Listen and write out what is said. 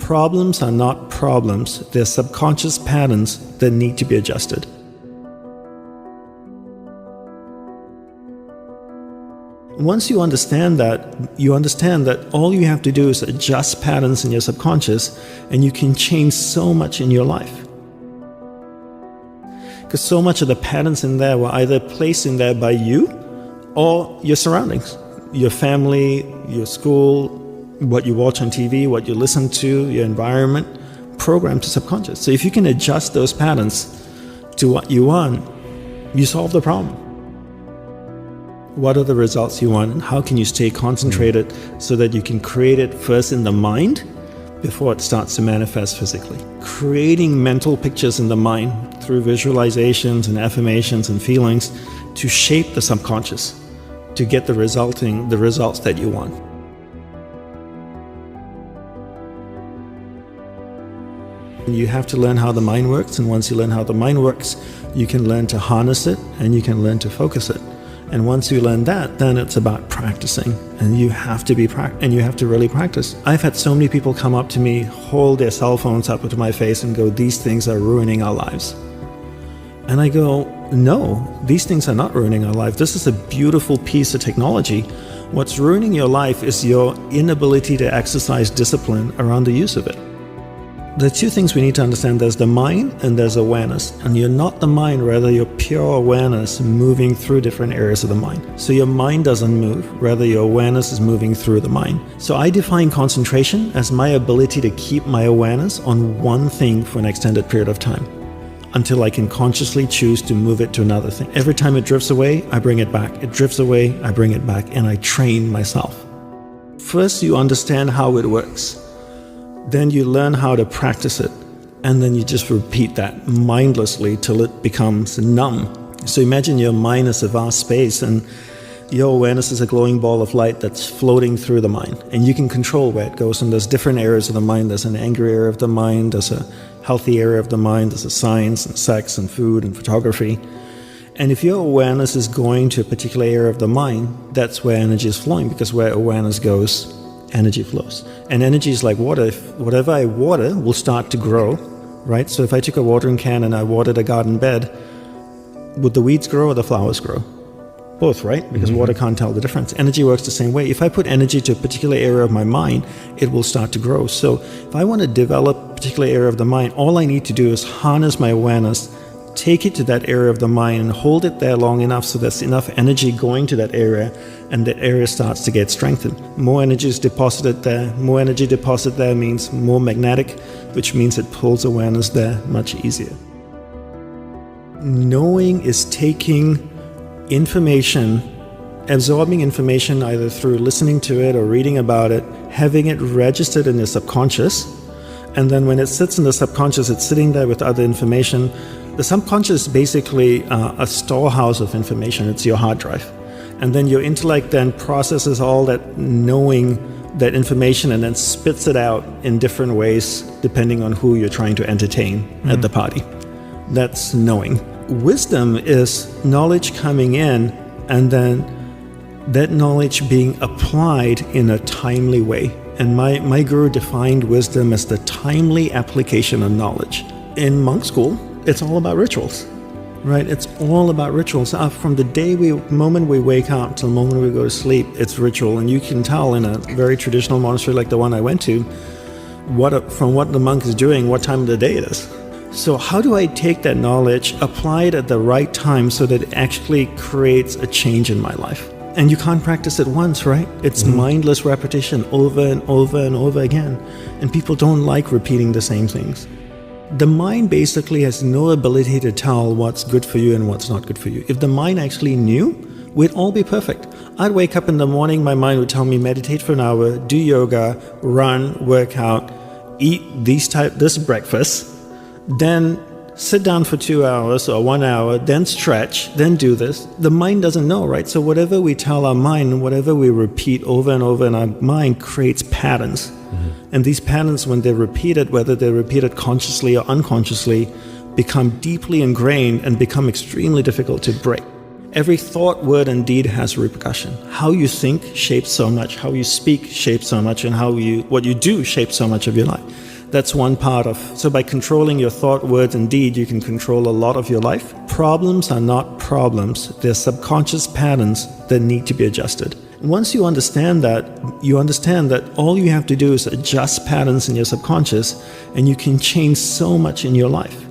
Problems are not problems. They're subconscious patterns that need to be adjusted. Once you understand that all you have to do is adjust patterns in your subconscious, and you can change so much in your life. Because so much of the patterns in there were either placed in there by you or your surroundings, your family, your school, what you watch on TV, what you listen to, your environment, programmed to subconscious. So if you can adjust those patterns to what you want, you solve the problem. What are the results you want, and how can you stay concentrated so that you can create it first in the mind before it starts to manifest physically? Creating mental pictures in the mind through visualizations and affirmations and feelings to shape the subconscious to get the results that you want. You have to learn how the mind works, and once you learn how the mind works, you can learn to harness it and you can learn to focus it. And once you learn that, then it's about practicing, and you have to really practice. I've had so many people come up to me, hold their cell phones up to my face and go, "These things are ruining our lives." And I go, no, these things are not ruining our life. This is a beautiful piece of technology. What's ruining your life is your inability to exercise discipline around the use of it. The two things we need to understand: there's the mind and there's awareness. And you're not the mind, rather you're pure awareness moving through different areas of the mind. So your mind doesn't move, rather your awareness is moving through the mind. So I define concentration as my ability to keep my awareness on one thing for an extended period of time, until I can consciously choose to move it to another thing. Every time it drifts away, I bring it back. It drifts away, I bring it back, and I train myself. First, you understand how it works. Then you learn how to practice it, and then you just repeat that mindlessly till it becomes numb. So imagine your mind is a vast space, and your awareness is a glowing ball of light that's floating through the mind, and you can control where it goes. And there's different areas of the mind. There's an angry area of the mind, there's a healthy area of the mind, there's a science and sex and food and photography. And if your awareness is going to a particular area of the mind, that's where energy is flowing, because where awareness goes, energy flows. And energy is like water. Whatever I water will start to grow, right? So if I took a watering can and I watered a garden bed, would the weeds grow or the flowers grow? Both, right? Because water can't tell the difference. Energy works the same way. If I put energy to a particular area of my mind, it will start to grow. So if I want to develop a particular area of the mind, all I need to do is harness my awareness, take it to that area of the mind and hold it there long enough so there's enough energy going to that area, and that area starts to get strengthened. More energy is deposited there. More energy deposited there means more magnetic, which means it pulls awareness there much easier. Knowing is taking information, absorbing information either through listening to it or reading about it, having it registered in your subconscious, and then when it sits in the subconscious, it's sitting there with other information. The subconscious is basically a storehouse of information. It's your hard drive. And then your intellect then processes all that knowing, that information, and then spits it out in different ways depending on who you're trying to entertain at the party. That's knowing. Wisdom is knowledge coming in, and then that knowledge being applied in a timely way. And my guru defined wisdom as the timely application of knowledge. In monk school, it's all about rituals, right? It's all about rituals. From the moment we wake up till the moment we go to sleep, it's ritual. And you can tell in a very traditional monastery like the one I went to, from what the monk is doing, what time of the day it is. So how do I take that knowledge, apply it at the right time so that it actually creates a change in my life? And you can't practice it once, right? It's mindless repetition over and over and over again. And people don't like repeating the same things. The mind basically has no ability to tell what's good for you and what's not good for you. If the mind actually knew, we'd all be perfect. I'd wake up in the morning, my mind would tell me, meditate for an hour, do yoga, run, work out, eat this breakfast, then sit down for 2 hours or 1 hour, then stretch, then do this. The mind doesn't know, right? So whatever we tell our mind, whatever we repeat over and over in our mind creates patterns. And these patterns, when they're repeated, whether they're repeated consciously or unconsciously, become deeply ingrained and become extremely difficult to break. Every thought, word, and deed has repercussion. How you think shapes so much, how you speak shapes so much, and what you do shapes so much of your life. That's one part of. So by controlling your thought, words, and deed, you can control a lot of your life. Problems are not problems. They're subconscious patterns that need to be adjusted. And once you understand that all you have to do is adjust patterns in your subconscious, and you can change so much in your life.